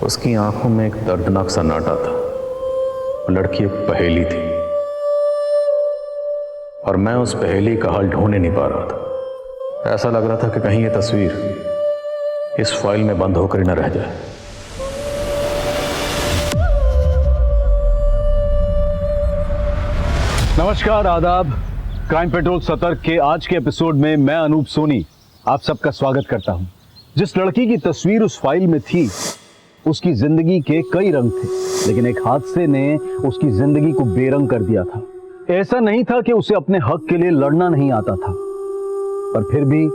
उसकी आंखों में एक दर्दनाक सन्नाटा था। वो लड़की एक पहेली थी और मैं उस पहेली का हल ढूंढ नहीं पा रहा था। ऐसा लग रहा था कि कहीं ये तस्वीर इस फाइल में बंद होकर ही न रह जाए। नमस्कार, आदाब। क्राइम पेट्रोल सतर्क के आज के एपिसोड में मैं अनूप सोनी आप सबका स्वागत करता हूं। जिस लड़की की तस्वीर उस फाइल में थी, उसकी जिंदगी के कई रंग थे, लेकिन एक हादसे ने उसकी जिंदगी को बेरंग कर दिया था। ऐसा नहीं था कि उसे अपने हक के लिए लड़ना नहीं आता था, पर फिर भी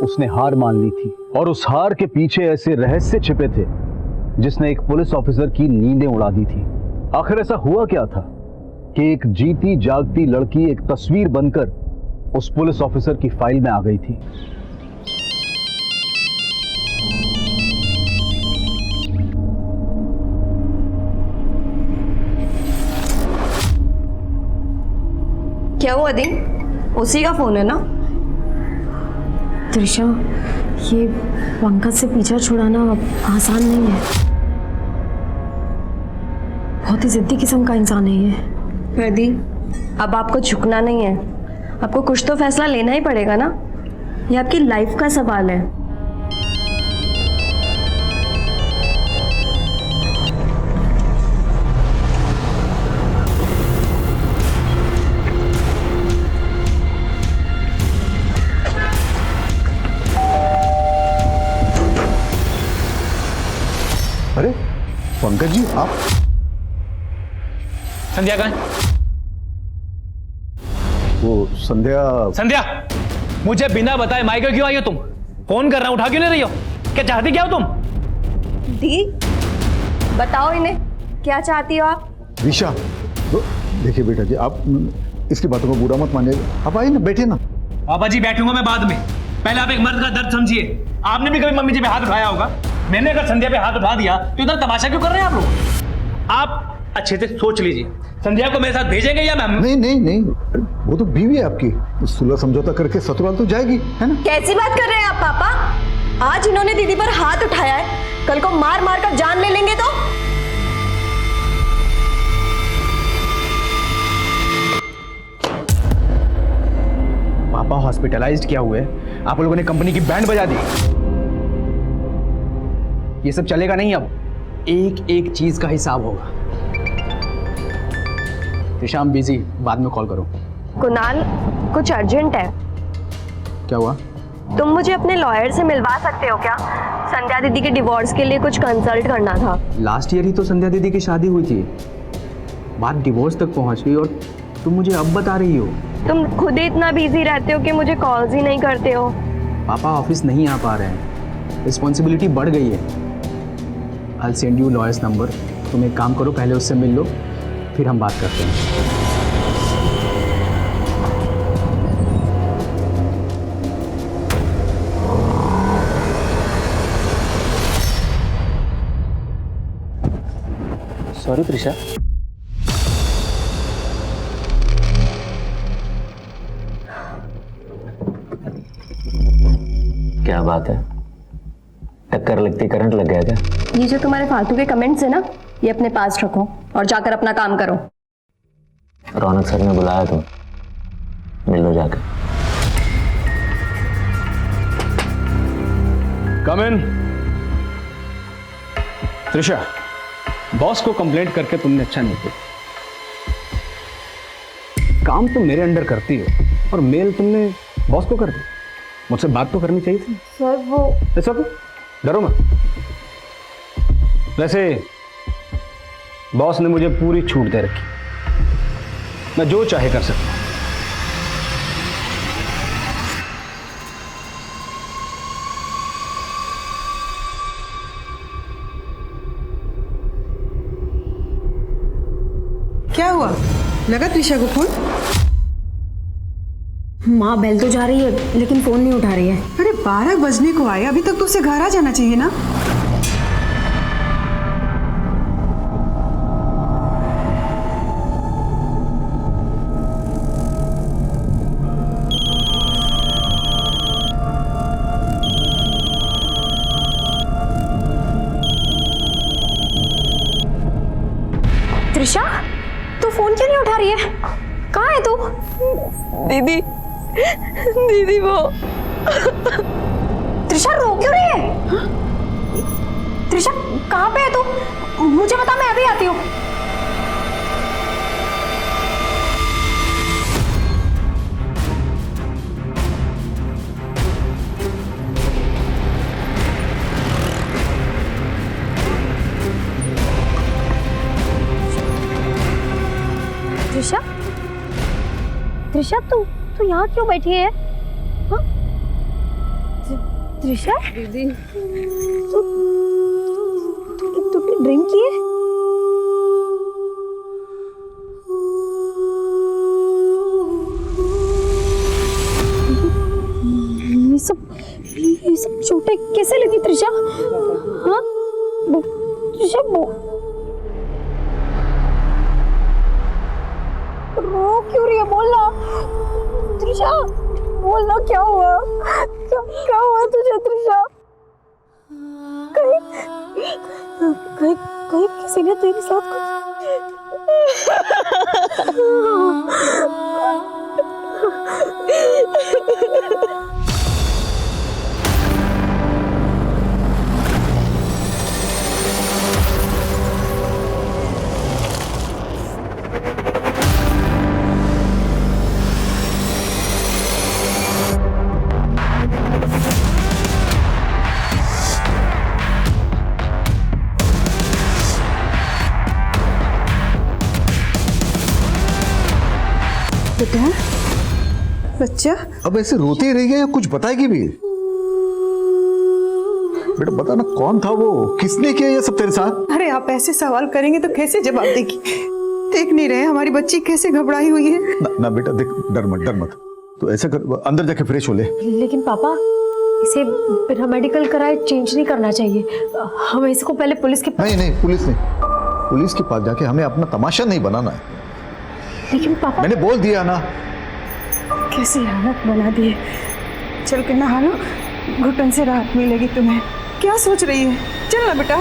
उसने हार मान ली थी और उस हार के पीछे ऐसे रहस्य छिपे थे जिसने एक पुलिस ऑफिसर की नींदें उड़ा दी थी। आखिर ऐसा हुआ क्या था कि एक जीती जागती लड़की एक तस्वीर बनकर उस पुलिस ऑफिसर की फाइल में आ गई थी। क्या हुआ दी? उसी का फोन है ना? त्रिशा, ये पंकज से पीछा छुड़ाना आसान नहीं है। बहुत ही जिद्दी किस्म का इंसान है ये। प्रदी, अब आपको झुकना नहीं है। आपको कुछ तो फैसला लेना ही पड़ेगा ना। ये आपकी लाइफ का सवाल है। अरे पंकज जी, आप? संध्या कहाँ है? वो संध्या। संध्या, मुझे बिना बताए माइक क्यों आई हो तुम? फोन कर रहा हूं, उठा क्यों नहीं रही हो? क्या चाहती क्या हो तुम? दी, बताओ इन्हें, क्या चाहती हो आप? विशा, देखिए बेटा जी, आप इसकी बातों को बुरा मत मानिएगा। आप आइए ना, बैठिए ना। पापा जी, बैठूंगा मैं बाद में। पहले आप एक मर्द का दर्द समझिए। आपने भी कभी मम्मी जी पे हाथ उठाया होगा। मैंने अगर संध्या पे हाथ उठा दिया तो इधर तमाशा क्यों कर रहे हैं आप लोग? आप अच्छे से सोच लीजिए, संध्या को मेरे साथ भेजेंगे या मैम? नहीं नहीं नहीं, वो तो बीवी है आपकी, सुलह समझौता करके ससुराल तो जाएगी, है ना? कैसी बात कर रहे हैं आप पापा? आज इन्होंने दीदी पर हाथ उठाया है, कल को मार मार कर जान ले लेंगे तो? पापा हॉस्पिटलाइज्ड क्या हुए, आप लोगों ने कंपनी की बैंड बजा दी। ये सब चलेगा नहीं। अब एक एक चीज का हिसाब होगा। शाम बिजी, बाद में कॉल करो। कुणाल, कुछ अर्जेंट है। क्या हुआ? तुम मुझे अपने लॉयर से मिलवा सकते हो क्या? संध्या दीदी के डिवोर्स के लिए कुछ कंसल्ट करना था। लास्ट ईयर ही तो संध्या दीदी की शादी हुई थी, बात डिवोर्स तक पहुंच गई और तुम मुझे अब बता रही हो? तुम खुद ही इतना बिजी रहते हो कि मुझे कॉल्स ही नहीं करते हो। पापा ऑफिस नहीं आ पा रहे हैं, रिस्पॉन्सिबिलिटी बढ़ गई है। I'll send you lawyer's number। तुम एक काम करो, पहले उससे मिल लो, फिर हम बात करते हैं। सॉरी त्रिशा। क्या बात है, टक्कर लगती करंट लग गया क्या? ये जो तुम्हारे फालतू के कमेंट्स है ना, ये अपने पास रखो और जाकर अपना काम करो। रौनक सर ने बुलाया, तुम मिल लो जाकर। कम इन। त्रिशा, बॉस को कंप्लेंट करके तुमने अच्छा नहीं किया। काम तुम मेरे अंडर करती हो और मेल तुमने बॉस को कर दी। मुझसे बात तो करनी चाहिए थी। सर वो ऐसा को डरो मत। वैसे बॉस ने मुझे पूरी छूट दे रखी, मैं जो चाहे कर सकता हूं। क्या हुआ? लगा त्रिशा को फोन? माँ बेल तो जा रही है लेकिन फोन नहीं उठा रही है। अरे 12 बजने को आए, अभी तक तो उसे घर आ जाना चाहिए ना। दीदी, दीदी वो। त्रिशा रो क्यों रही है? हाँ? त्रिशा कहाँ पे है तू? मुझे बता, मैं अभी आती हूँ। त्रिशा, त्रिशा तू यहाँ क्यों बैठी है? हाँ? त्रिशा दीदी, तूने ड्रिंक की है? ये सब चोटें कैसे लगी त्रिशा? हाँ त्रिशा, रो क्यों रही है? बोलना त्रिशा, बोलना क्या हुआ? क्या हुआ तुझे त्रिशा? कहीं किसी ने तेरे साथ बेटा, बच्चा अब ऐसे रोती ही रह गया या कुछ बताएगी भी? बेटा बता ना, कौन था वो? किसने किया ये सब तेरे साथ? अरे आप ऐसे सवाल करेंगे तो कैसे जवाब देगी? देख नहीं रहे हमारी बच्ची कैसे घबराई हुई है? ना बेटा देख, डर मत। तो ऐसा कर, अंदर जाके फ्रेश हो ले। लेकिन पापा, इसे बिना मेडिकल कराए चेंज नहीं करना चाहिए। हमें इसको पहले पुलिस के पास। नहीं, पुलिस के पास जाके हमें अपना तमाशा नहीं बनाना है। लेकिन पापा, मैंने बोल दिया ना। कैसी हालत बना दी है। चल के नहा लो, घुटन से राहत मिलेगी तुम्हें। क्या सोच रही है? चल ना बेटा।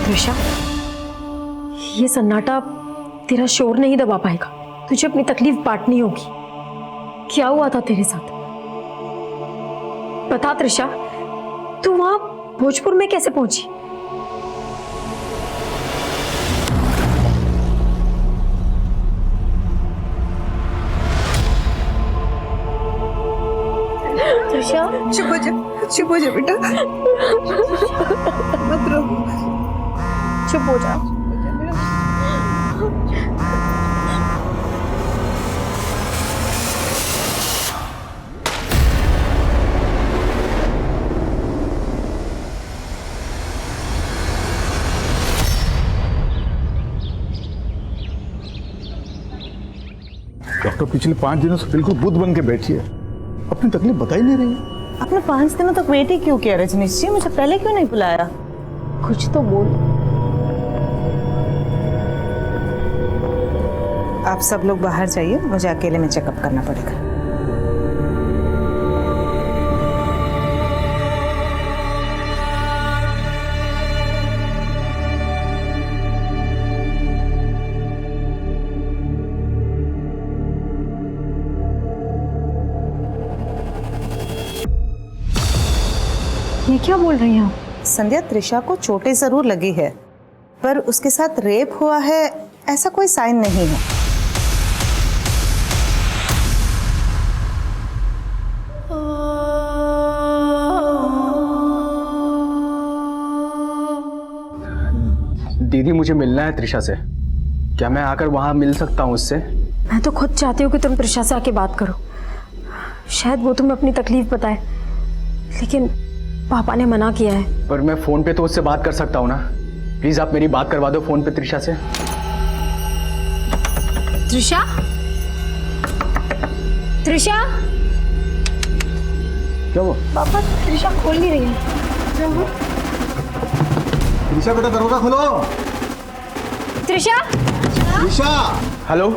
त्रिशा, ये सन्नाटा तेरा शोर नहीं दबा पाएगा। तुझे अपनी तकलीफ बांटनी होगी। क्या हुआ था तेरे साथ? बता त्रिशा, तू वहां भोजपुर में कैसे पहुंची? त्रिशा, चुप हो जा बेटा। मत रो, चुप हो जा। डॉक्टर पिछले 5 दिनों से बिल्कुल बुद्ध बन के बैठी है, अपनी तकलीफ बता ही नहीं रही है। आपने 5 दिनों तक वेट ही क्यों किया रजनीश जी? मुझे पहले क्यों नहीं बुलाया? कुछ तो बोल। आप सब लोग बाहर जाइए, मुझे अकेले में चेकअप करना पड़ेगा। ये क्या बोल रही हैं आप? संध्या, त्रिशा को चोटें जरूर लगी है, पर उसके साथ रेप हुआ है ऐसा कोई साइन नहीं है। दीदी मुझे मिलना है त्रिशा से। क्या मैं आकर वहाँ मिल सकता हूँ उससे? मैं तो खुद चाहती हूँ कि तुम त्रिशा से आके बात करो, शायद वो तुम्हें अपनी तकलीफ बताए, लेकिन पापा ने मना किया है। पर मैं फ़ोन पे तो उससे बात कर सकता हूँ ना। प्लीज़ आप मेरी बात करवा दो फ़ोन पे त्रिशा से। त्रिशा, त्रिशा, क्या हुआ? पापा त्रिशा खोल नहीं रही है। त्रिशा बेटा दरवाजा खोलो। त्रिशा, त्रिशा। हेलो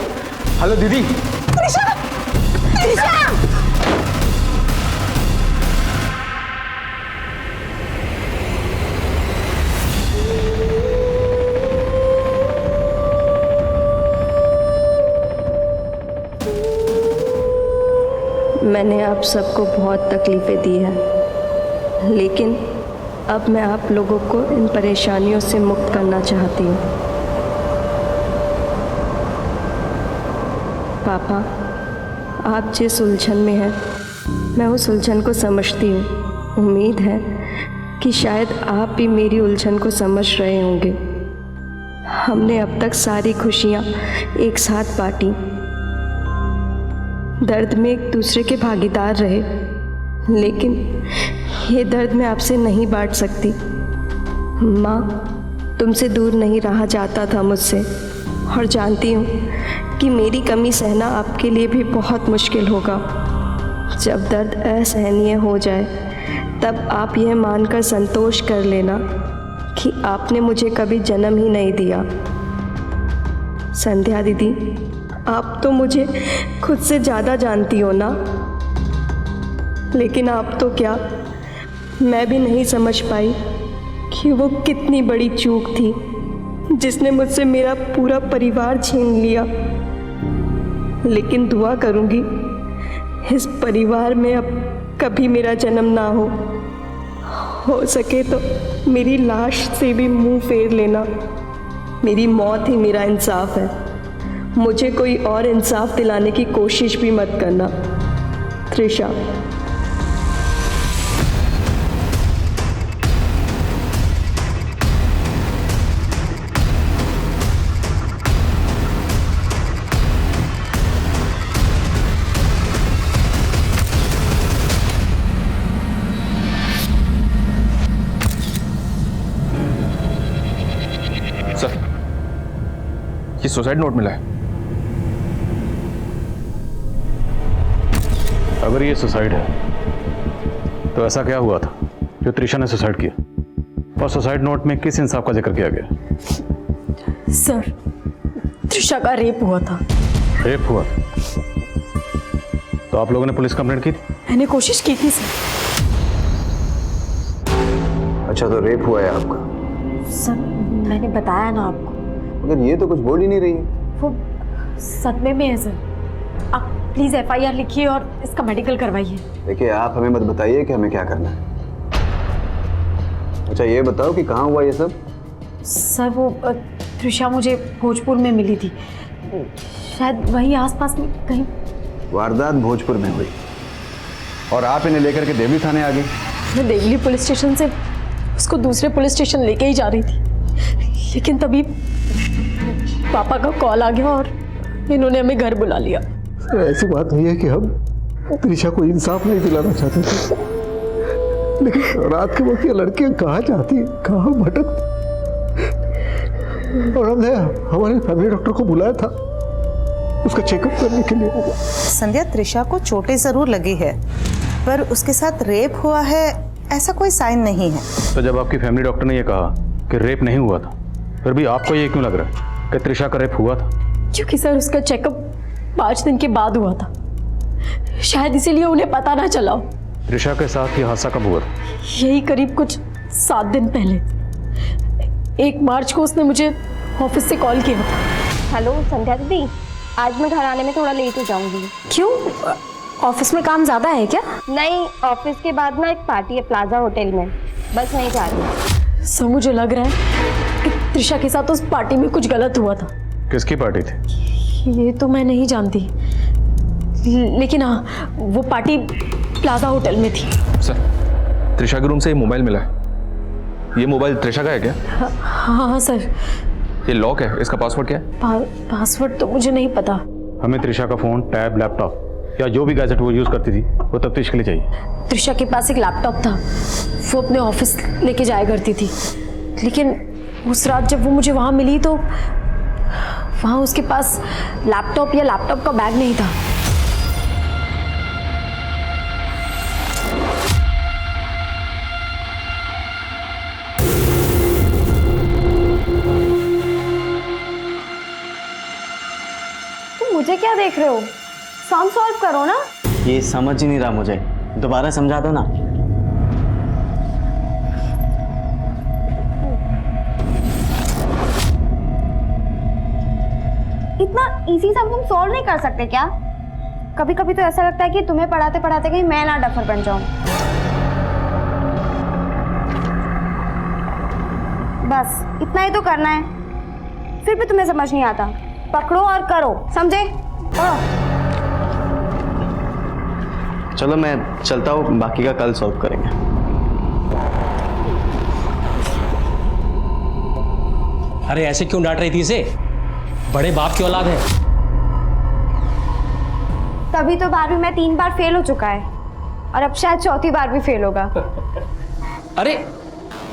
हेलो दीदी। त्रिशा, त्रिशा। मैंने आप सबको बहुत तकलीफ़ें दी हैं, लेकिन अब मैं आप लोगों को इन परेशानियों से मुक्त करना चाहती हूँ। पापा, आप जिस उलझन में हैं, मैं उस उलझन को समझती हूँ। उम्मीद है कि शायद आप भी मेरी उलझन को समझ रहे होंगे। हमने अब तक सारी खुशियाँ एक साथ बांटी, दर्द में एक दूसरे के भागीदार रहे, लेकिन ये दर्द मैं आपसे नहीं बांट सकती। माँ, तुमसे दूर नहीं रहा जाता था मुझसे, और जानती हूँ कि मेरी कमी सहना आपके लिए भी बहुत मुश्किल होगा। जब दर्द असहनीय हो जाए, तब आप यह मानकर संतोष कर लेना कि आपने मुझे कभी जन्म ही नहीं दिया। संध्या दीदी, आप तो मुझे खुद से ज़्यादा जानती हो ना, लेकिन आप तो क्या, मैं भी नहीं समझ पाई कि वो कितनी बड़ी चूक थी जिसने मुझसे मेरा पूरा परिवार छीन लिया। लेकिन दुआ करूंगी इस परिवार में अब कभी मेरा जन्म ना हो सके तो मेरी लाश से भी मुंह फेर लेना। मेरी मौत ही मेरा इंसाफ है, मुझे कोई और इंसाफ दिलाने की कोशिश भी मत करना। त्रिशा। सर, ये सुसाइड नोट मिला है। अगर ये सुसाइड है तो ऐसा क्या हुआ था जो त्रिशा ने सुसाइड किया, और सुसाइड नोट में किस इंसाफ का जिक्र किया गया? सर, त्रिशा का रेप हुआ था। रेप हुआ था? तो आप लोगों ने पुलिस कंप्लेंट की थी? मैंने कोशिश की थी सर। अच्छा, तो रेप हुआ है आपका? सर, मैंने बताया ना आपको। मगर ये तो कुछ बोल ही नहीं रही। वो सदमे में है सर। आप प्लीज FIR लिखिए और इसका मेडिकल करवाइए। देखिए, आप हमें मत बताइए कि हमें क्या करना है। अच्छा, ये बताओ कि कहाँ हुआ ये सब? सर, वो त्रिशा मुझे भोजपुर में मिली थी, शायद वहीं आसपास में कहीं। वारदात भोजपुर में हुई और आप इन्हें लेकर के देवली थाने आ गई? मैं देवली पुलिस स्टेशन से उसको दूसरे पुलिस स्टेशन लेके ही जा रही थी, लेकिन तभी पापा का कॉल आ गया और इन्होंने हमें घर बुला लिया। ऐसी बात नहीं है कि हम त्रिशा को इंसाफ नहीं दिलाना चाहते थे, लेकिन रात के वक्त ये लड़कियां कहाँ जाती है, कहाँ भटकती, और हमने हमारे फैमिली डॉक्टर को बुलाया था उसका चेकअप करने के लिए। संध्या, त्रिशा को चोटें जरूर लगी है, पर उसके साथ रेप हुआ है ऐसा कोई साइन नहीं है। तो जब आपकी फैमिली डॉक्टर ने यह कहा कि रेप नहीं हुआ था, फिर भी आपको ये क्यों लग रहा है कि त्रिशा का रेप हुआ था? क्योंकि सर, उसका चेकअप 5 दिन के बाद हुआ था, शायद इसीलिए उन्हें पता ना चला। त्रिशा के साथ ये हादसा कब हुआ था? यही करीब कुछ 7 दिन पहले। 1 मार्च को उसने मुझे ऑफिस से कॉल किया था। हेलो संध्या दीदी, आज मैं घर आने में थोड़ा लेट हो जाऊंगी। क्यों, ऑफिस में काम ज्यादा है क्या? नहीं, ऑफिस के बाद ना एक पार्टी है प्लाजा होटल में, बस नहीं जा रही। सर, मुझे लग रहा है कि त्रिशा के साथ उस पार्टी में कुछ गलत हुआ था। किसकी पार्टी थी? ये तो मैं नहीं जानती, लेकिन हाँ, वो पार्टी प्लाजा होटल में थी। सर, त्रिशा के रूम से मोबाइल मिला है। ये मोबाइल त्रिशा का है क्या? हाँ सर। ये लॉक है, इसका पासवर्ड क्या है? पासवर्ड तो मुझे नहीं पता। हमें त्रिशा का फ़ोन, टैब, लैपटॉप या जो भी गैजेट वो यूज़ करती थी वो तफ्तीश के लिए चाहिए। त्रिशा के पास एक लैपटॉप था, वो अपने ऑफिस लेके जाया करती थी, लेकिन उस रात जब वो मुझे वहाँ मिली तो वहाँ उसके पास लैपटॉप या लैपटॉप का बैग नहीं था। मुझे क्या देख रहे हो? सम सॉल्व करो ना। ये समझ ही नहीं रहा मुझे, दोबारा समझा दो ना। इतना इजी सम तुम सॉल्व नहीं कर सकते क्या? कभी कभी तो ऐसा लगता है कि तुम्हें पढ़ाते पढ़ाते कहीं मैं ना डफर बन जाऊं। बस इतना ही तो करना है, फिर भी तुम्हें समझ नहीं आता। पकड़ो और करो, समझे? चलो मैं चलता हूँ, बाकी का कल सॉल्व करेंगे। अरे ऐसे क्यों डांट रही थी इसे? बड़े बाप की औलाद है। तभी तो 12वीं में 3 बार फेल हो चुका है और अब शायद 4थी बार भी फेल होगा। अरे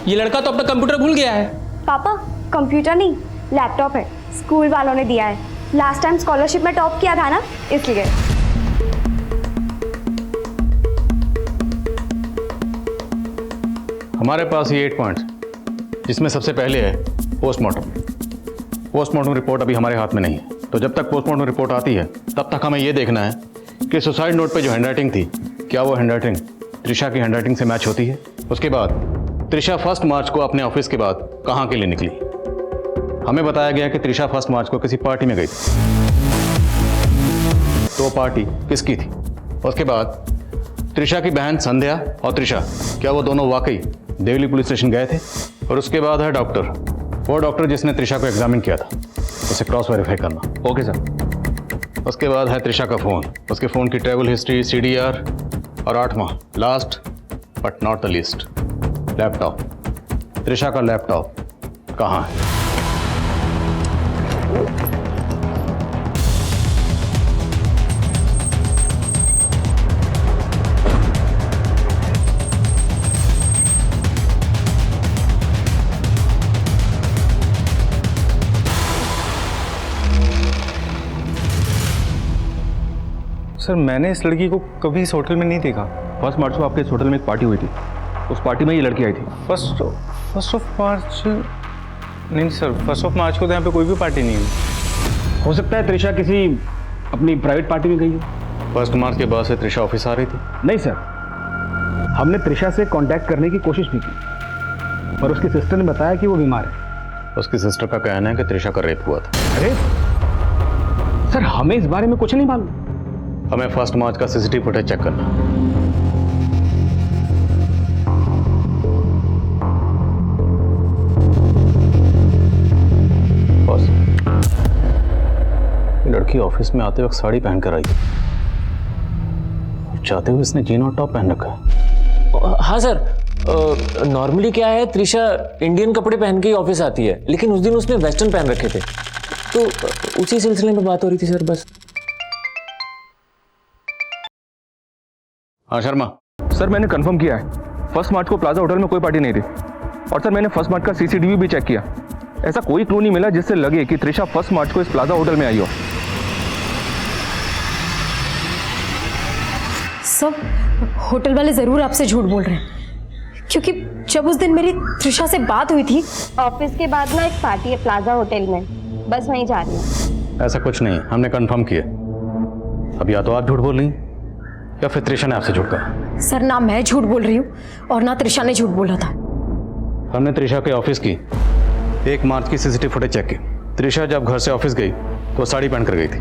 ये लड़का तो अपना कंप्यूटर भूल गया है। पापा कंप्यूटर नहीं, लैपटॉप है, स्कूल वालों ने दिया है। लास्ट टाइम स्कॉलरशिप में टॉप किया था ना, इसलिए। हमारे पास ये 8 पॉइंट्स, जिसमें सबसे पहले है पोस्टमार्टम। पोस्टमार्टम रिपोर्ट अभी हमारे हाथ में नहीं है, तो जब तक पोस्टमार्टम रिपोर्ट आती है तब तक हमें ये देखना है कि सुसाइड नोट पे जो हैंडराइटिंग थी, क्या वो हैंडराइटिंग त्रिशा की हैंडराइटिंग से मैच होती है। उसके बाद त्रिशा 1 मार्च को अपने ऑफिस के बाद कहाँ के लिए निकली। हमें बताया गया कि त्रिशा 1 मार्च को किसी पार्टी में गई थी, तो पार्टी किसकी थी। उसके बाद त्रिशा की बहन संध्या और त्रिशा, क्या वो दोनों वाकई देवली पुलिस स्टेशन गए थे। और उसके बाद है डॉक्टर, वो डॉक्टर जिसने त्रिशा को एग्जामिन किया था, उसे क्रॉस वेरीफाई करना। Okay sir. उसके बाद है त्रिशा का फ़ोन, उसके फ़ोन की ट्रैवल हिस्ट्री, CDR, और 8वां last but not the least, laptop. Trisha का लैपटॉप कहाँ है? सर मैंने इस लड़की को कभी इस होटल में नहीं देखा। 1 मार्च को आपके इस होटल में एक पार्टी हुई थी, उस पार्टी में ये लड़की आई थी। फर्स्ट ऑफ मार्च नहीं सर, 1 मार्च को तो यहाँ पे कोई भी पार्टी नहीं हुई। हो सकता है त्रिशा किसी अपनी प्राइवेट पार्टी में गई हो। 1 मार्च के बाद से त्रिशा ऑफिस आ रही थी? नहीं सर, हमने त्रिशा से कांटेक्ट करने की कोशिश भी की, पर उसकी सिस्टर ने बताया कि वो बीमार है। उसकी सिस्टर का कहना है कि त्रिशा का रेप हुआ था। अरे सर, हमें इस बारे में कुछ नहीं मालूम। हमें 1 मार्च का CCTV फुटेज चेक करना। बॉस, लड़की ऑफिस में आते वक्त साड़ी पहन कर आई, चाहते हुए इसने जीन और टॉप पहन रखा है। हाँ सर, नॉर्मली क्या है, त्रिशा इंडियन कपड़े पहन के ही ऑफिस आती है, लेकिन उस दिन उसने वेस्टर्न पहन रखे थे, तो उसी सिलसिले में बात हो रही थी सर। बस। हाँ शर्मा। सर मैंने कंफर्म किया है, 1 मार्च को प्लाजा होटल में कोई पार्टी नहीं थी। और सर मैंने 1 मार्च का CCTV भी चेक किया, ऐसा कोई क्लू नहीं मिला जिससे लगे कि त्रिशा 1 मार्च को इस प्लाजा होटल में आई हो। सब होटल वाले जरूर आपसे झूठ बोल रहे हैं, क्योंकि जब उस दिन मेरी त्रिशा से बात हुई थी। ऑफिस के बाद ना एक पार्टी है प्लाजा होटल में, बस वहीं जा रही हूँ। ऐसा कुछ नहीं, हमने कंफर्म किया। अब या तो आप झूठ बोल रही या फिर त्रिशा ने आपसे झूठ कहा। सर, ना मैं झूठ बोल रही हूँ और ना त्रिशा ने झूठ बोला था। हमने त्रिशा के ऑफिस की 1 मार्च की CCTV फुटेज चेक की। त्रिशा जब घर से ऑफिस गई तो साड़ी पहन कर गई थी,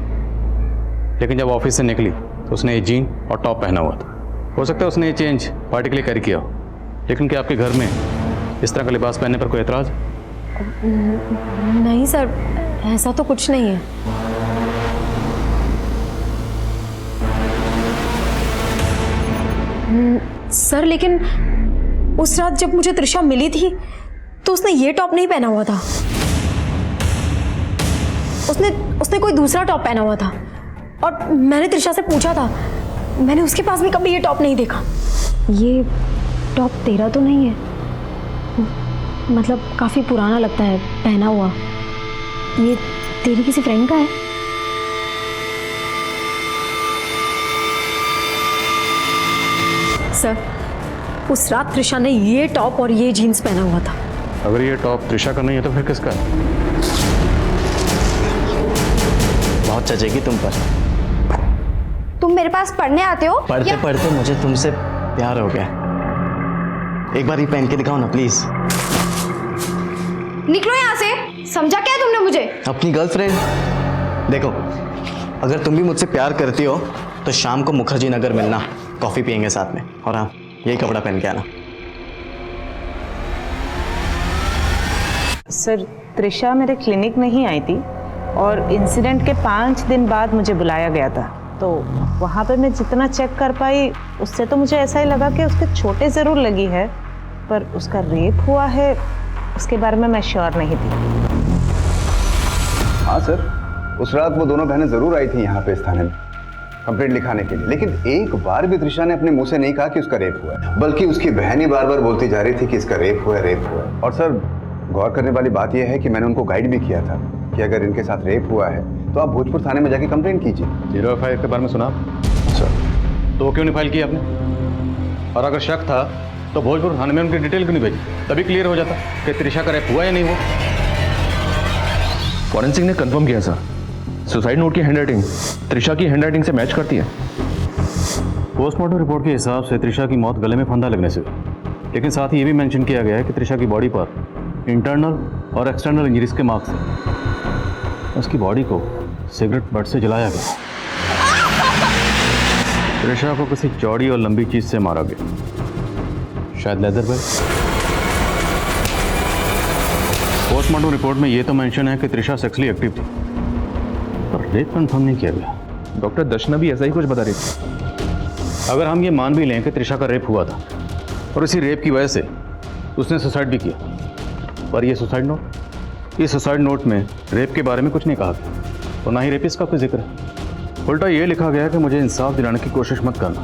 लेकिन जब ऑफिस से निकली तो उसने ये जीन और टॉप पहना हुआ था। हो सकता है उसने ये चेंज पार्टी के लिए कैरी किया हो, लेकिन क्या आपके घर में इस तरह का लिबास पहनने पर कोई एतराज? नहीं सर, ऐसा तो कुछ नहीं है। सर, लेकिन उस रात जब मुझे त्रिशा मिली थी तो उसने ये टॉप नहीं पहना हुआ था। उसने कोई दूसरा टॉप पहना हुआ था। और मैंने त्रिशा से पूछा था, मैंने उसके पास भी कभी ये टॉप नहीं देखा। ये टॉप तेरा तो नहीं है? मतलब काफ़ी पुराना लगता है पहना हुआ। ये तेरी किसी फ्रेंड का है? सर, उस रात त्रिशा ने ये टॉप और ये जीन्स पहना हुआ था। अगर ये टॉप त्रिशा का नहीं है तो फिर किसका है? बहुत चचेगी तुम पर। तुम मेरे पास पढ़ने आते हो? पढ़ते पढ़ते मुझे तुमसे प्यार हो गया। एक बार ये पहन के दिखाओ ना प्लीज। निकलो यहाँ से। समझा क्या तुमने मुझे? अपनी गर्लफ्रेंड। देखो, अगर तुम भी मुझसे प्यार करती हो तो शाम को मुखर्जी नगर मिलना, कॉफी पियेंगे साथ में। और हाँ, यही कपड़ा पहन के आना। सर, त्रिशा मेरे क्लिनिक में ही आई थी और इंसिडेंट के 5 दिन बाद मुझे बुलाया गया था। तो वहाँ पे मैं जितना चेक कर पाई उससे तो मुझे ऐसा ही लगा कि उसके छोटे ज़रूर लगी है, पर उसका रेप हुआ है उसके बारे में मैं श्योर नहीं थी। हाँ सर, उस रात वो दोनों बहनें जरूर आई थी यहाँ पे इस थाने में कंप्लेंट लिखाने के लिए, लेकिन एक बार भी त्रिशा ने अपने मुंह से नहीं कहा कि उसका रेप हुआ है, बल्कि उसकी बहन ही बार बार बोलती जा रही थी कि इसका रेप हुआ है, रेप हुआ है। और सर, गौर करने वाली बात यह है कि मैंने उनको गाइड भी किया था कि अगर इनके साथ रेप हुआ है तो आप भोजपुर थाने में जाके कंप्लेंट कीजिए। 0F5 के बारे में सुना सर? तो क्यों नहीं फाइल किया आपने? और अगर शक था तो भोजपुर थाने में उनकी डिटेल क्यों नहीं भेजी? तभी क्लियर हो जाता कि त्रिशा का रेप हुआ या नहीं हुआ। फॉरेंसिक ने कंफर्म किया सर, सुसाइड नोट की हैंडराइटिंग त्रिशा की हैंडराइटिंग से मैच करती है। पोस्टमार्टम रिपोर्ट के हिसाब से त्रिशा की मौत गले में फंदा लगने से हुई, लेकिन साथ ही ये भी मेंशन किया गया है कि त्रिशा की बॉडी पर इंटरनल और एक्सटर्नल इंजरीज के मार्क्स थे। उसकी बॉडी को सिगरेट बट से जलाया गया। त्रिशा को किसी चौड़ी और लंबी चीज से मारा गया, शायद लेदर बैग। पोस्टमार्टम रिपोर्ट में यह तो मेंशन है कि त्रिशा सेक्सुअली एक्टिव थी, पर रेप कंफर्म नहीं किया गया। डॉक्टर दर्शना भी ऐसा ही कुछ बता रही थी। अगर हम ये मान भी लें कि त्रिशा का रेप हुआ था और इसी रेप की वजह से उसने सुसाइड भी किया, पर ये सुसाइड नोट, इस सुसाइड नोट में रेप के बारे में कुछ नहीं कहा गया और ना ही रेपिस्ट का कोई जिक्र है। उल्टा ये लिखा गया कि मुझे इंसाफ दिलाने की कोशिश मत करना।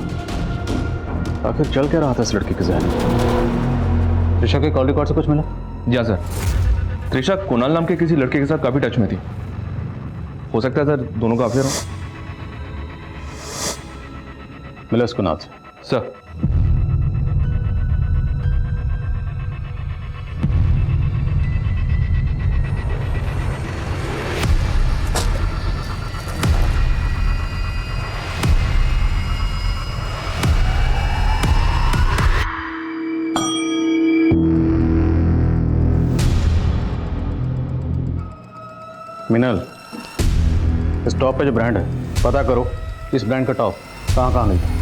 आखिर चल क्या रहा था इस लड़की के ज़हन में? त्रिशा के कॉल रिकॉर्ड से कुछ मिला? जी हाँ सर, त्रिशा कुणाल नाम के किसी लड़के के साथ काफी टच में थी। हो सकता है सर दोनों का अफेयर हो। मिला उसको नाथ सर। मिनल, इस टॉप पे जो ब्रांड है पता करो इस ब्रांड का टॉप कहाँ कहाँ मिलता है।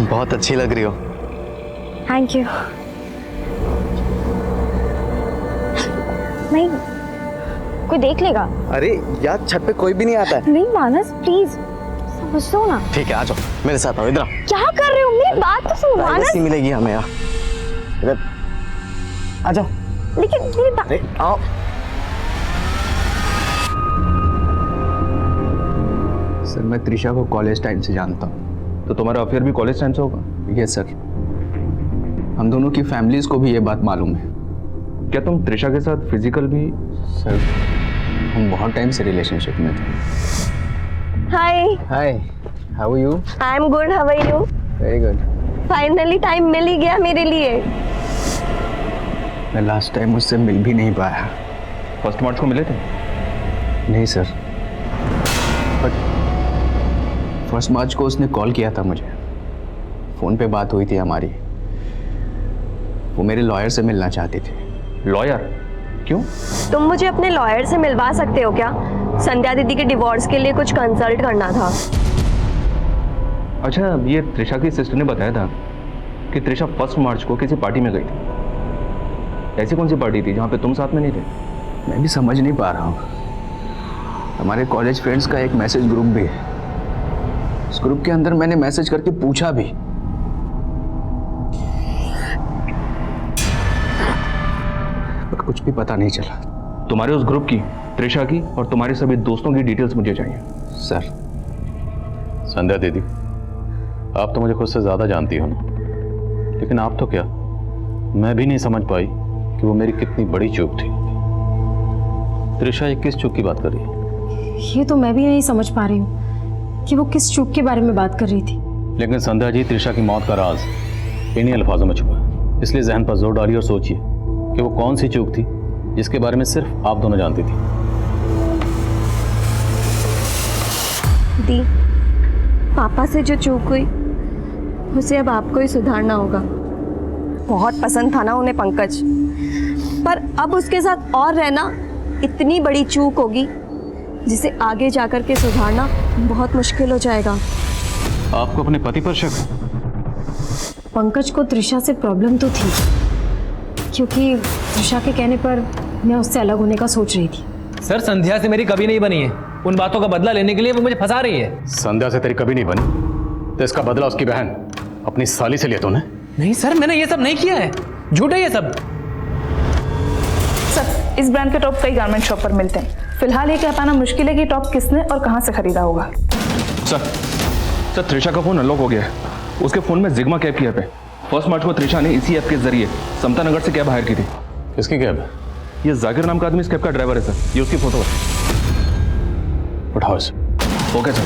बहुत अच्छी लग रही हो। Thank you. नहीं, कोई देख लेगा। अरे यार, छत पे कोई भी नहीं आता है। नहीं मानस, प्लीज समझो ना। ठीक है, आ जाओ मेरे साथ, आओ इधर आओ। क्या कर रहे हो? मेरी बात तो सुनो मानस। प्राइवेसी मिलेगी हमें यार, इधर आ जाओ। लेकिन मेरी बात। अरे आओ। सर, मैं त्रिशा को कॉलेज टाइम से जानता हूँ। तो तुम्हारा अफेयर भी कॉलेज टाइम से होगा? यस सर, हम दोनों की फैमिलीज को भी ये बात मालूम है। क्या तुम त्रिशा के साथ फिजिकल भी? सर, हम बहुत टाइम से रिलेशनशिप में थे। Hi hi, how are you? I am good, how are you? Very good. Finally time मिल ही गया मेरे लिए। मैं लास्ट टाइम उससे मिल भी नहीं पाया। फर्स्ट मार्च को मिले थे? नहीं सर, बट फर्स्ट मार्च को उसने कॉल किया था मुझे, फ़ोन पे बात हुई थी हमारी। वो मेरे लॉयर से मिलना चाहती थी। लॉयर? क्यों? तुम मुझे अपने लॉयर से मिलवा सकते हो क्या? संध्या दीदी के डिवोर्स के लिए कुछ कंसल्ट करना था। अच्छा, ये त्रिशा की सिस्टर ने बताया था कि त्रिशा फर्स्ट मार्च को किसी पार्टी में गई थी। ऐसी कौन सी पार्टी थी जहाँ पे तुम साथ में नहीं थे? मैं भी समझ नहीं पा रहा हूँ। हमारे कॉलेज फ्रेंड्स का एक मैसेज ग्रुप भी है। उस ग्रुप के अंदर मैंने मैसेज करके पूछा भी, पर कुछ भी पता नहीं चला। तुम्हारे उस ग्रुप की, त्रिशा की और तुम्हारे सभी दोस्तों की डिटेल्स मुझे चाहिए। सर, संध्या दीदी, आप तो मुझे खुद से ज़्यादा जानती हो ना, लेकिन आप तो क्या, मैं भी नहीं समझ पाई कि वो मेरी कितनी बड़ी चूक थी। त्रिशा ये किस चूक की बात कर रही है? ये तो मैं भी नहीं समझ पा रही हूँ कि वो किस चूक के बारे में बात कर रही थी। लेकिन संध्या जी, त्रिशा की मौत का राज इन्हीं अल्फाजों में छुपा है। इसलिए जहन पर जोर डालिए और सोचिए कि वो कौन सी चूक थी जिसके बारे में सिर्फ आप दोनों जानती थी। दी, पापा से जो चूक हुई उसे अब आपको ही सुधारना होगा। बहुत पसंद था ना उन्हें पंकज, पर अब उसके साथ और रहना इतनी बड़ी चूक होगी जिसे आगे जाकर के सुधारना बहुत मुश्किल हो जाएगा। आपको अपने पति पर शक है? पंकज को त्रिशा से प्रॉब्लम तो थी, क्योंकि त्रिशा के कहने पर मैं उससे अलग होने का सोच रही थी। सर, संध्या से मेरी कभी नहीं बनी है। उन बातों का बदला लेने के लिए वो मुझे फंसा रही है। संध्या से तेरी कभी नहीं बनी, तो इसका बदला उसकी बहन अपनी साली से लिया तूने? नहीं सर, मैंने ये सब नहीं किया है, झूठ है ये सब। सर, इस ब्रांड के टॉप कई गारमेंट शॉप पर मिलते हैं। फिलहाल ये कह पाना मुश्किल है कि टॉप किसने और कहाँ से खरीदा होगा। सर, त्रिशा का फोन अनलॉक हो गया है। उसके फोन में जिग्मा कैब की ऐप है। फर्स्ट मार्च को त्रिशा ने इसी ऐप के जरिए समता नगर से कैब हायर की थी। किसकी कैब है? ये जाकिर नाम का आदमी इस कैब का ड्राइवर है सर। ये उसकी फोटो है। उठाओ इसे। Okay sir.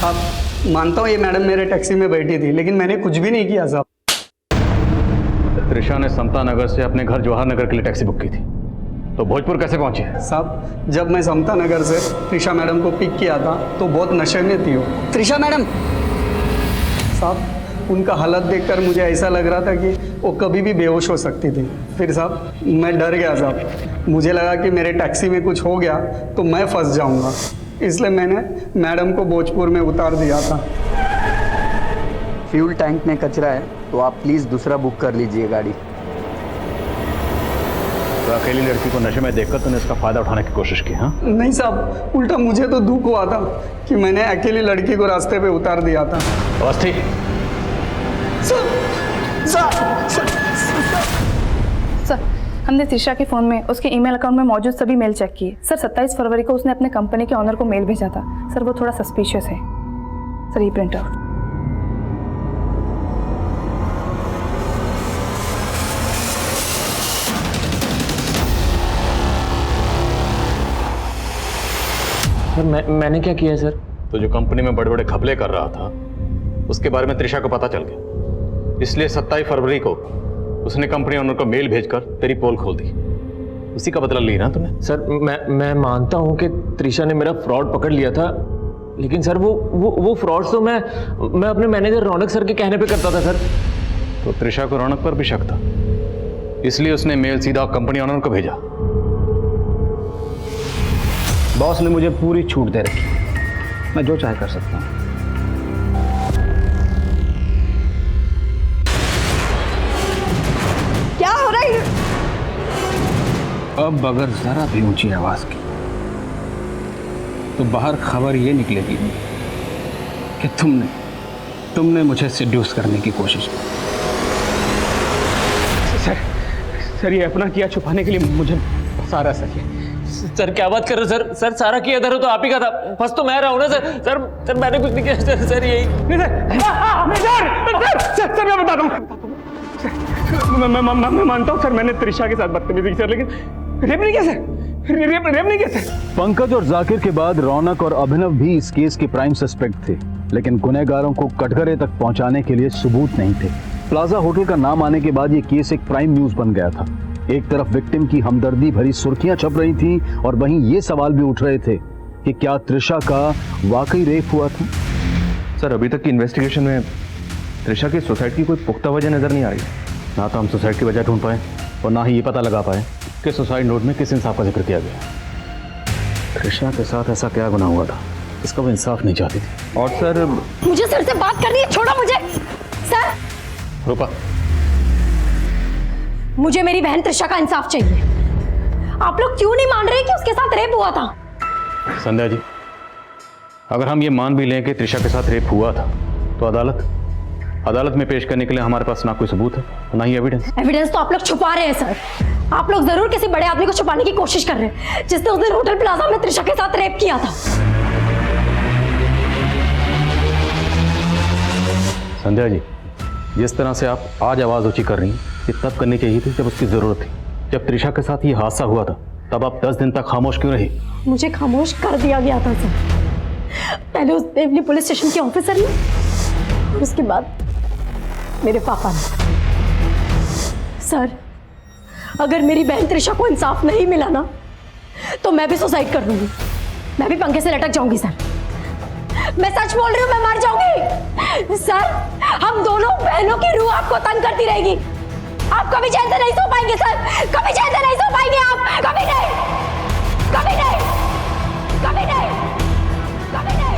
अब मानता हूँ ये मैडम मेरे टैक्सी में बैठी थी, लेकिन मैंने कुछ भी नहीं किया साहब। त्रिशा ने समता नगर से अपने घर जवाहर नगर के लिए टैक्सी बुक की थी, तो भोजपुर कैसे पहुंची? साहब, जब मैं समता नगर से त्रिशा मैडम को पिक किया था तो बहुत नशे में थी वो। त्रिशा मैडम साहब, उनका हालत देखकर मुझे ऐसा लग रहा था कि वो कभी भी बेहोश हो सकती थी। फिर साहब मैं डर गया साहब, मुझे लगा कि मेरे टैक्सी में कुछ हो गया तो मैं फंस जाऊंगा, इसलिए मैंने मैडम को भोजपुर में उतार दिया था। फ्यूल टैंक में कचरा है, तो आप प्लीज़ दूसरा बुक कर लीजिए गाड़ी। तो अकेली लड़की को नशे में देखकर तूने इसका फायदा उठाने की कोशिश की? हाँ नहीं साहब, उल्टा मुझे तो दुख हुआ था कि मैंने अकेली लड़की को रास्ते पे उतार दिया था। अवस्थी, सर, हमने त्रिशा के फ़ोन में उसके ईमेल अकाउंट में मौजूद सभी मेल चेक किए। सर, 27 फरवरी को उसने अपने कंपनी के ऑनर को मेल भेजा था। सर, वो थोड़ा सस्पिशियस है। सर, ये प्रिंट आउट। सर, मैंने क्या किया सर? तो जो कंपनी में बड़े बड़े घपले कर रहा था उसके बारे में त्रिशा को पता चल गया, इसलिए 27 फरवरी को उसने कंपनी ओनर को मेल भेजकर तेरी पोल खोल दी। उसी का बदला ली ना तूने? सर, मैं मानता हूं कि त्रिशा ने मेरा फ्रॉड पकड़ लिया था, लेकिन सर वो फ्रॉड तो मैं अपने मैनेजर रौनक सर के कहने पे करता था सर। तो त्रिशा को रौनक पर भी शक था, इसलिए उसने मेल सीधा कंपनी ओनर को भेजा। बॉस ने मुझे पूरी छूट दे रखी, मैं जो चाहे कर सकता हूँ। क्या हो रहा है? अब अगर जरा भी ऊंची आवाज की तो बाहर खबर ये निकलेगी कि तुमने मुझे सिड्यूस करने की कोशिश की। सर, ये अपना किया छुपाने के लिए मुझे फंसा रहा सर, क्या बात कर रहे हो सर? सर, सारा किया था तो आप ही का था, फंस तो मैं रहा हूं ना सर। मैंने कुछ नहीं किया सर। यही सर, मैं बता दूं, मैं मानता हूं सर, मैंने त्रिशा के साथ बदतमीजी की सर, लेकिन रेप नहीं किया सर। रेप नहीं किया सर। पंकज और जाकिर के बाद रौनक और अभिनव भी इस केस के प्राइम सस्पेक्ट थे, लेकिन गुनहगारों को कटघरे तक पहुंचाने के लिए सबूत नहीं थे। प्लाजा होटल का नाम आने के बाद ये केस एक प्राइम न्यूज बन गया था। एक तरफ विक्टिम की हमदर्दी भरी सुर्खियां छप रही थी और वहीं ये सवाल भी उठ रहे थे कि क्या त्रिशा का वाकई रेप हुआ था? सर, अभी तक की इन्वेस्टिगेशन में त्रिशा की सुसाइड की कोई पुख्ता वजह नजर नहीं आ रही। ना तो हम सुसाइड की वजह ढूंढ पाए और ना ही ये पता लगा पाए कि सुसाइड नोट में किस इंसाफ का जिक्र किया गया। त्रिशा के साथ ऐसा क्या गुनाह हुआ था, इसका वो इंसाफ नहीं चाहती थी। और सर, मुझे सर से बात करनी है, छोड़ो मुझे। सर, रूपा, मुझे मेरी बहन त्रिशा का इंसाफ चाहिए। आप लोग क्यों नहीं मान रहे कि उसके साथ रेप हुआ था? संध्या जी, अगर हम ये मान भी लें कि त्रिशा के साथ रेप हुआ था, तो अदालत में पेश करने के लिए हमारे पास ना कोई सबूत है, ना ही एविडेंस तो आप लोग छुपा रहे हैं सर। आप लोग जरूर किसी बड़े आदमी को छुपाने की कोशिश कर रहे हैं, जिसने उस दिन होटल प्लाजा में त्रिशा के साथ रेप किया था। संध्या जी, जिस तरह से आप आज आवाज ऊंची कर रही हैं, ये तब करनी चाहिए थी जब उसकी जरूरत थी। जब त्रिशा के साथ ये हादसा हुआ था, तब आप 10 दिन तक खामोश क्यों रही? मुझे खामोश कर दिया गया था सर। पहले उस देवली पुलिस स्टेशन के ऑफिसर ने, और उसके बाद मेरे पापा ने। सर, अगर मेरी बहन त्रिशा को इंसाफ नहीं मिला ना, तो मैं भी सुसाइड कर लूंगी। मैं भी पंखे से लटक जाऊंगी सर। मैं सच बोल रही हूँ, मैं मर जाऊंगी। सर, हम दोनों बहनों की रूह आपको तंग करती रहेगी। आप कभी चैन से नहीं सो पाएंगे सर, कभी चैन से नहीं सो पाएंगे आप। कभी नहीं, कभी नहीं, कभी नहीं, कभी नहीं।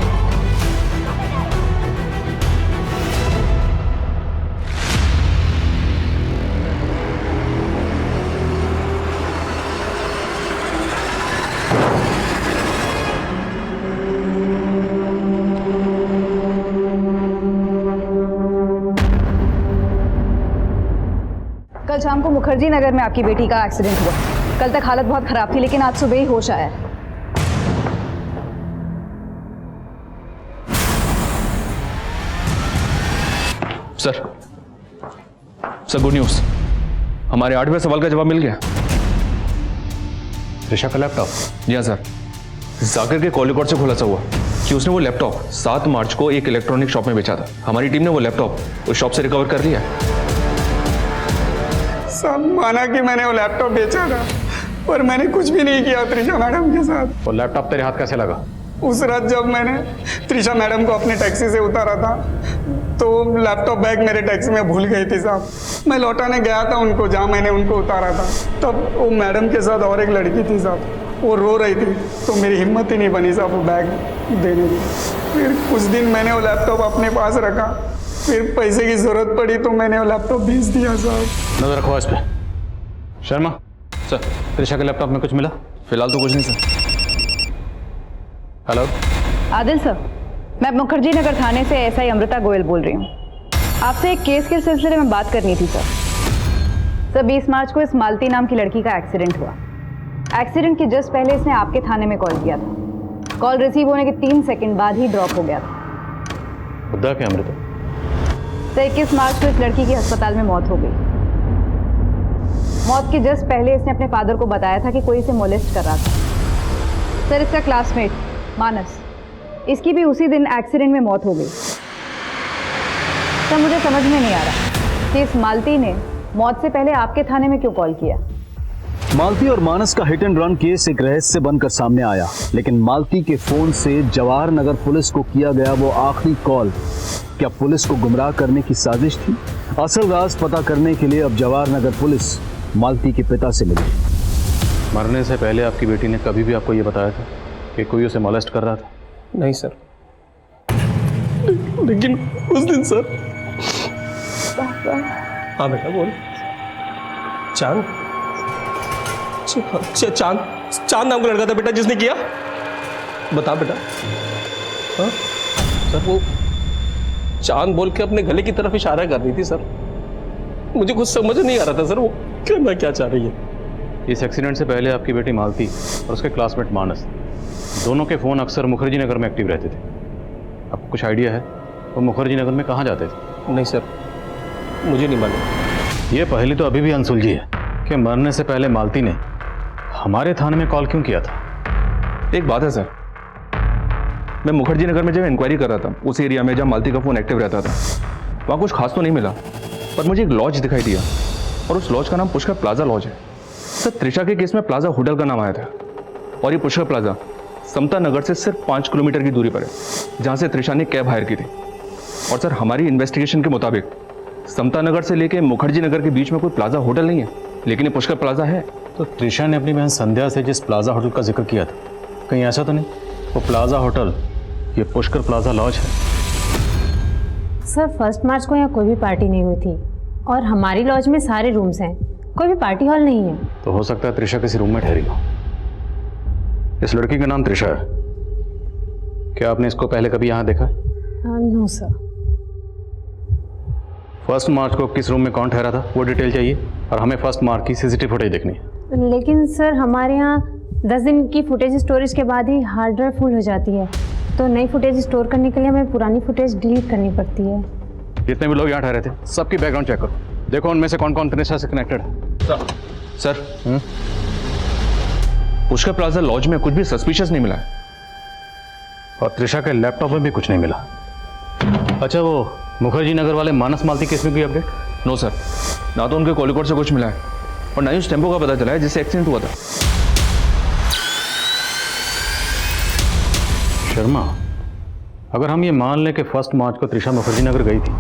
कल शाम को मुखर्जी नगर में आपकी बेटी का एक्सीडेंट हुआ। कल तक हालत बहुत खराब थी, लेकिन आज सुबह ही होश आया। सर गुड न्यूज़, हमारे 8वें सवाल का जवाब मिल गया। त्रिशा का लैपटॉप? जी हाँ सर, जाकिर के कॉल रिकॉर्ड से खुलासा हुआ कि उसने वो लैपटॉप 7 मार्च को एक इलेक्ट्रॉनिक शॉप में बेचा था। हमारी टीम ने वो लैपटॉप उस शॉप से रिकवर कर लिया है। सब माना कि मैंने वो लैपटॉप बेचा था, पर मैंने कुछ भी नहीं किया त्रिशा मैडम के साथ। वो लैपटॉप तेरे हाथ कैसे लगा? उस रात जब मैंने त्रिशा मैडम को अपने टैक्सी से उतारा था, तो लैपटॉप बैग मेरे टैक्सी में भूल गई थी साहब। मैं लौटाने गया था उनको, जहाँ मैंने उनको उतारा था, तब वो मैडम के साथ और एक लड़की थी साहब, वो रो रही थी, तो मेरी हिम्मत ही नहीं बनी साहब वो बैग देने की। फिर कुछ दिन मैंने वो लैपटॉप अपने पास रखा, फिर पैसे की जरूरत पड़ी तो मैंने वो लैपटॉप बेच दिया साहब। नजर रखो इस पे। शर्मा सर, त्रिशा के लैपटॉप में कुछ मिला? फिलहाल तो कुछ नहीं सर। हेलो आदिल सर, मैं मुखर्जी नगर थाने से एसआई अमृता गोयल बोल रही हूँ। आपसे एक केस के सिलसिले में बात करनी थी सर। 20 मार्च को इस मालती नाम की लड़की का एक्सीडेंट हुआ। एक्सीडेंट के जस्ट पहले इसने आपके थाने में कॉल किया था। कॉल रिसीव होने के 3 सेकंड बाद ही ड्रॉप हो गया था। खुदा के अमृता। तो 21 मार्च को इस लड़की की अस्पताल में मौत हो गई। मौत के जस्ट पहले इसने अपने फादर को बताया था कि कोई इसे मोलेस्ट कर रहा था। सर, इसका क्लासमेट मानस, इसकी भी उसी दिन एक्सीडेंट में मौत हो गई। सर, मुझे समझ में नहीं आ रहा कि इस मालती ने मौत से पहले आपके थाने में क्यों कॉल किया। मालती और मानस का हिट एंड रन केस एक रहस्य बनकर सामने आया, लेकिन मालती के फोन से जवाहर नगर पुलिस को किया गया वो आखिरी कॉल, क्या पुलिस को गुमराह करने की साजिश थी? असल राज पता करने के लिए अब जवाहर नगर पुलिस मालती के पिता से मिली। मरने से पहले आपकी बेटी ने कभी भी आपको ये बताया था कि कोई उसे मोलेस्ट कर रहा था? नहीं सर, लेकिन उस दिन सर। हाँ बेटा बोल। चांद चांद नाम का लड़का था बेटा जिसने किया? बता बेटा। हाँ सर, वो चांद बोल के अपने गले की तरफ इशारा कर रही थी सर। मुझे कुछ समझ नहीं आ रहा था सर वो करना क्या चाह रही है। इस एक्सीडेंट से पहले आपकी बेटी मालती और उसके क्लासमेट मानस, दोनों के फ़ोन अक्सर मुखर्जी नगर में एक्टिव रहते थे। आपको कुछ आइडिया है वो मुखर्जी नगर में कहाँ जाते थे? नहीं सर, मुझे नहीं मालूम। ये पहली तो अभी भी अनसुलझी है कि मरने से पहले मालती ने हमारे थाने में कॉल क्यों किया था? एक बात है सर, मैं मुखर्जी नगर में जब इंक्वायरी कर रहा था उस एरिया में जहाँ मालती का फ़ोन एक्टिव रहता था, वहाँ कुछ खास तो नहीं मिला, पर मुझे एक लॉज दिखाई दिया और उस लॉज का नाम पुष्कर प्लाजा लॉज है। सर, त्रिशा के केस में प्लाजा होटल का नाम आया था और ये पुष्कर प्लाजा समता नगर से सिर्फ 5 किलोमीटर की दूरी पर है, जहाँ से त्रिशा ने कैब हायर की थी। और सर, हमारी इन्वेस्टिगेशन के मुताबिक समता नगर से लेके मुखर्जी नगर के बीच में कोई प्लाजा होटल नहीं है, लेकिन ये पुष्कर प्लाजा है। तो त्रिशा ने अपनी बहन संध्या से जिस प्लाजा होटल का जिक्र किया था, कहीं ऐसा तो नहीं वो प्लाजा होटल ये पुष्कर प्लाजा लॉज है? सर, 1 मार्च को यहाँ कोई भी पार्टी नहीं हुई थी और हमारी लॉज में सारे रूम्स हैं, कोई भी पार्टी हॉल नहीं है। तो हो सकता है त्रिशा किसी रूम में ठहरी हो। इस लड़की का नाम त्रिशा है। क्या आपने इसको पहले कभी यहाँ देखा? No sir. 1 मार्च को किस रूम में कौन ठहरा था वो डिटेल चाहिए, और हमें 1 मार्च की सीसीटीवी फुटेज देखनी है। लेकिन सर हमारे यहाँ 10 दिन की फुटेज स्टोरेज के बाद ही हार्ड ड्राइव फुल हो जाती है, तो नई फुटेज स्टोर करने के लिए हमें पुरानी फुटेज डिलीट करनी पड़ती है। जितने भी लोग यहाँ ठहरे थे सबकी बैकग्राउंड चेक करो, देखो उनमें से कौन कौन त्रिशा से कनेक्टेड है। सर पुष्कर प्लाजा लॉज में कुछ भी सस्पिशियस नहीं मिला है, और त्रिशा के लैपटॉप में भी कुछ नहीं मिला। अच्छा, वो मुखर्जी नगर वाले मानस मालती केस में कोई अपडेट? नो सर, ना तो उनके कॉलिकोड से कुछ मिला है और ना ही उस टेम्पो का पता चला है जिससे एक्सीडेंट हुआ था। शर्मा, अगर हम ये मान लें कि 1 मार्च को त्रिशा मुखर्जी नगर गई थी,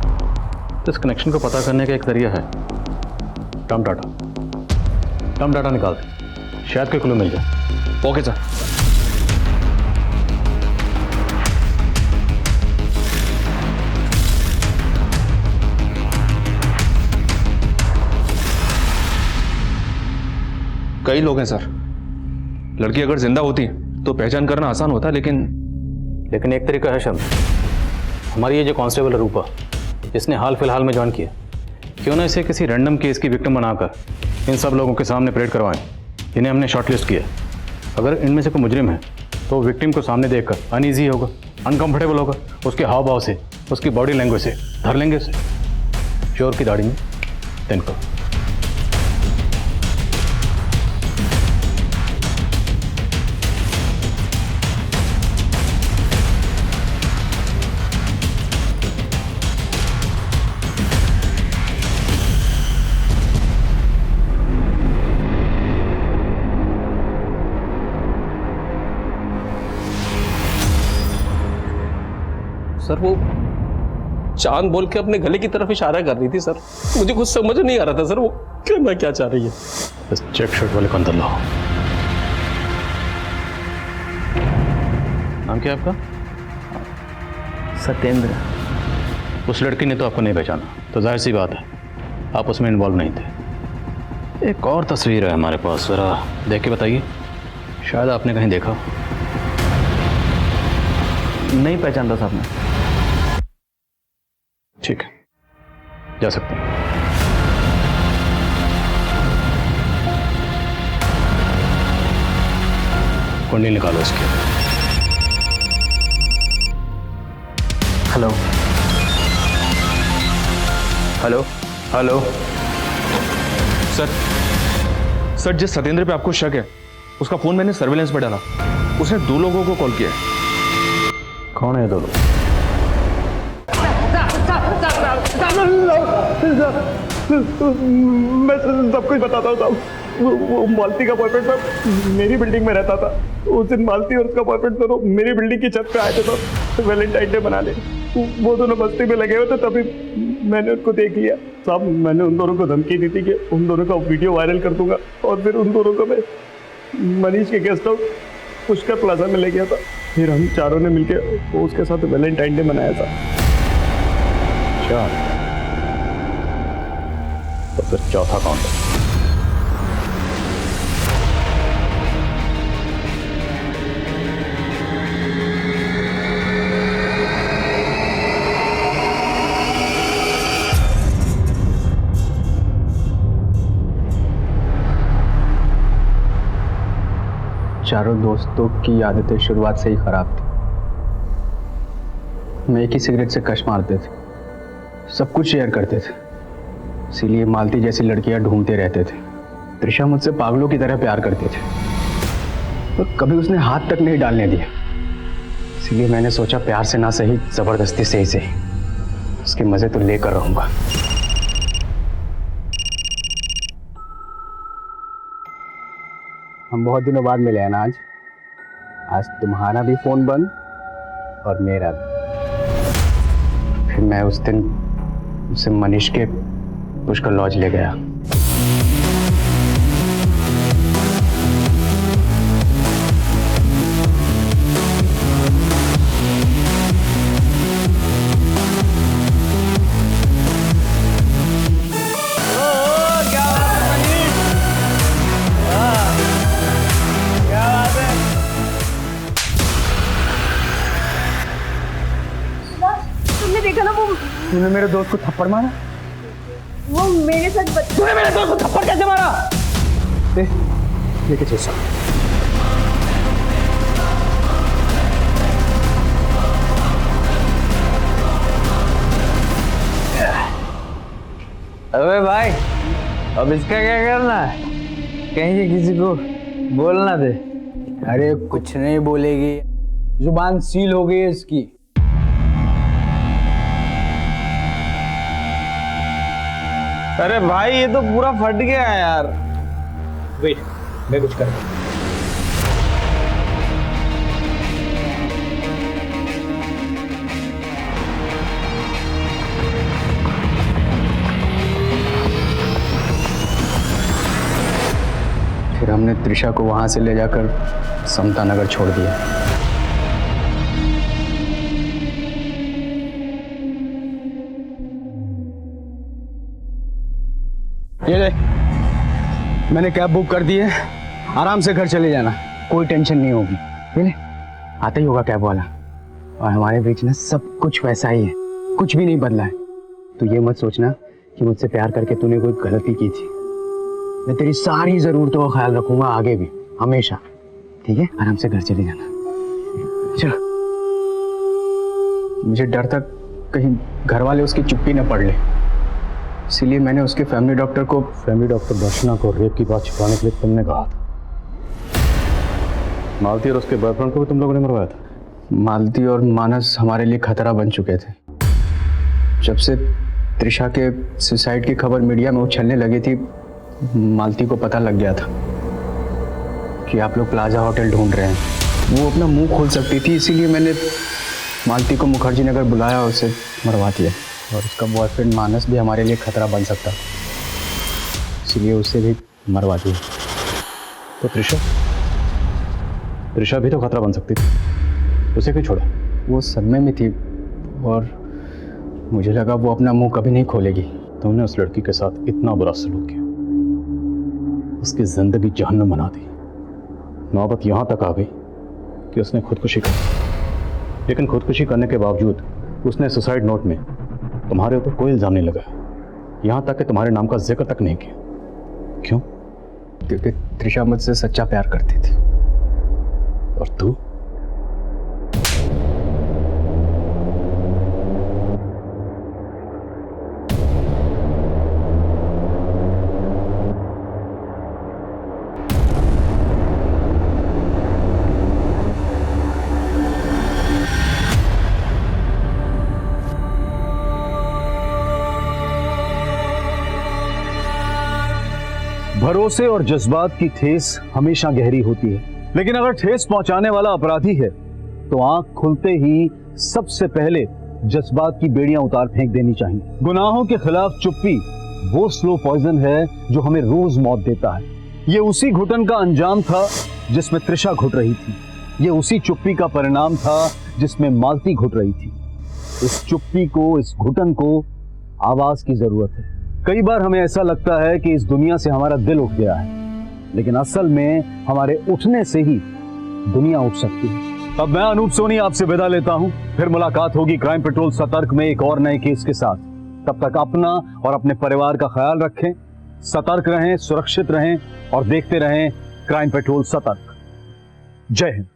तो इस कनेक्शन को पता करने का एक तरीका है। टर्म डाटा निकाल दे, शायद कोई क्लू मिल जाए। Okay sir. कई लोग हैं सर। लड़की अगर जिंदा होती तो पहचान करना आसान होता, लेकिन एक तरीका है शर्मा। हमारी ये जो कांस्टेबल है रूपा, जिसने हाल फिलहाल में ज्वाइन किया, क्यों ना इसे किसी रैंडम केस की विक्टिम बनाकर इन सब लोगों के सामने परेड करवाएं। इन्हें हमने शॉर्टलिस्ट किया। अगर इनमें से कोई मुजरिम है तो विक्टिम को सामने देखकर अनईजी होगा, अनकंफर्टेबल होगा, उसके हाव भाव से, उसकी बॉडी लैंग्वेज से धर लेंगे उसे। चोर की दाढ़ी में तिनको। सर वो चांद बोल के अपने गले की तरफ इशारा कर रही थी सर, मुझे कुछ समझ नहीं आ रहा था सर वो कहना क्या चाह रही है। बस चेक शर्ट वाले को अंदर लाओ। नाम क्या है आपका? सत्येंद्र। उस लड़की ने तो आपको नहीं पहचाना, तो जाहिर सी बात है आप उसमें इन्वॉल्व नहीं थे। एक और तस्वीर है हमारे पास, ज़रा देख के बताइए। शायद आपने कहीं देखा हो। नहीं पहचानता साहब मैं। ठीक है, जा सकते हैं। कुंडली निकालो इसकी। Hello hello hello. सर जिस सत्येंद्र पे आपको शक है उसका फोन मैंने सर्वेलेंस पर डाला, उसने 2 लोगों को कॉल किया है। कौन है 2 लोग? मैं सब कुछ बताता हूँ साहब। वो मालती का बॉयफ्रेंड था, मेरी बिल्डिंग में रहता था। उस दिन मालती और उसका बॉयफ्रेंड दोनों मेरी बिल्डिंग की छत पे आए थे तो वैलेंटाइन डे मनाने। वो दोनों मस्ती में लगे हुए थे, तभी मैंने उनको देख लिया साहब। मैंने उन दोनों को धमकी दी थी कि उन दोनों का वीडियो वायरल कर दूंगा, और फिर उन दोनों को मैं मनीष के गेस्ट हाउस पुष्कर प्लाजा में ले गया था। फिर हम चारों ने मिलकर उसके साथ वैलेंटाइन डे मनाया था। अच्छा, तो फिर चौथा कौन है? चारों दोस्तों की आदतें शुरुआत से ही खराब थी। मैं एक ही सिगरेट से कश मारते थे, सब कुछ शेयर करते थे, इसीलिए मालती जैसी लड़कियां ढूंढते रहते थे। त्रिशा मुझसे पागलों की तरह प्यार करते थे, पर कभी उसने हाथ तक नहीं डालने दिया। इसीलिए मैंने सोचा प्यार से ना सही, जबरदस्ती से ही सही, उसके मजे तो लेकर रहूंगा। हम बहुत दिनों बाद मिले हैं ना आज तुम्हारा भी फोन बंद और मेरा भी। फिर मैं उस दिन उसे मनीष के पुष्कर लॉज ले गया। तूने मेरे दोस्त को थप्पड़ मारा? वो मेरे साथ तूने मेरे दोस्त को थप्पड़ कैसे मारा? लेके चल साहब। अबे भाई, अब इसका क्या करना है? कहीं से किसी को बोलना दे। अरे कुछ नहीं बोलेगी, जुबान सील हो गई है इसकी। अरे भाई ये तो पूरा फट गया है यार। वेट, मैं कुछ कर फिर हमने त्रिशा को वहां से ले जाकर समता नगर छोड़ दिया। ये ले, मैंने कैब बुक कर दी है, आराम से घर चले जाना, कोई टेंशन नहीं होगी। ये ले, आता ही होगा कैब वाला। और हमारे बीच में सब कुछ वैसा ही है, कुछ भी नहीं बदला है। तो ये मत सोचना कि मुझसे प्यार करके तूने कोई गलती की थी। मैं तेरी सारी जरूरतों का ख्याल रखूंगा आगे भी, हमेशा। ठीक है, आराम से घर चले जाना। चलो। मुझे डर था कहीं घर वाले उसकी चुप्पी न पढ़ ले, इसीलिए मैंने उसके फैमिली डॉक्टर दर्शना को रेप की बात छिपाने के लिए तुमने कहा था। मालती और उसके बॉयफ्रेंड को भी तुम लोगों ने मरवाया था। मालती और मानस हमारे लिए खतरा बन चुके थे। जब से त्रिशा के सुसाइड की खबर मीडिया में उछलने लगी थी, मालती को पता लग गया था कि आप लोग प्लाजा होटल ढूंढ रहे हैं। वो अपना मुंह खोल सकती थी, इसीलिए मैंने मालती को मुखर्जी नगर बुलाया और उसे मरवा दिया। और उसका बॉयफ्रेंड मानस भी हमारे लिए खतरा बन सकता, इसीलिए उसे भी मरवा दिया। तो त्रिशा भी तो खतरा बन सकती थी, उसे क्यों छोड़ा? वो सदमे में थी और मुझे लगा वो अपना मुंह कभी नहीं खोलेगी। तुमने उस लड़की के साथ इतना बुरा सलूक किया, उसकी जिंदगी जहन्नम बना दी। नौबत यहां तक आ गई कि उसने खुदकुशी की, लेकिन खुदकुशी करने के बावजूद उसने सुसाइड नोट में तुम्हारे ऊपर कोई इल्जाम नहीं लगाया, यहां तक कि तुम्हारे नाम का जिक्र तक नहीं किया। क्यों? क्योंकि त्रिशा मुझसे सच्चा प्यार करती थी। और तू? भरोसे और जज्बात की ठेस हमेशा गहरी होती है, लेकिन अगर ठेस पहुंचाने वाला अपराधी है तो आंख खुलते ही सबसे पहले जज्बात की बेड़ियां उतार फेंक देनी चाहिए। गुनाहों के खिलाफ चुप्पी वो स्लो पॉइजन है जो हमें रोज मौत देता है। ये उसी घुटन का अंजाम था जिसमें त्रिशा घुट रही थी, ये उसी चुप्पी का परिणाम था जिसमें मालती घुट रही थी। इस चुप्पी को, इस घुटन को आवाज की जरूरत है। कई बार हमें ऐसा लगता है कि इस दुनिया से हमारा दिल उठ गया है, लेकिन असल में हमारे उठने से ही दुनिया उठ सकती है। अब मैं अनूप सोनी आपसे विदा लेता हूं, फिर मुलाकात होगी क्राइम पेट्रोल सतर्क में एक और नए केस के साथ। तब तक अपना और अपने परिवार का ख्याल रखें, सतर्क रहें, सुरक्षित रहें और देखते रहें क्राइम पेट्रोल सतर्क। जय हिंद।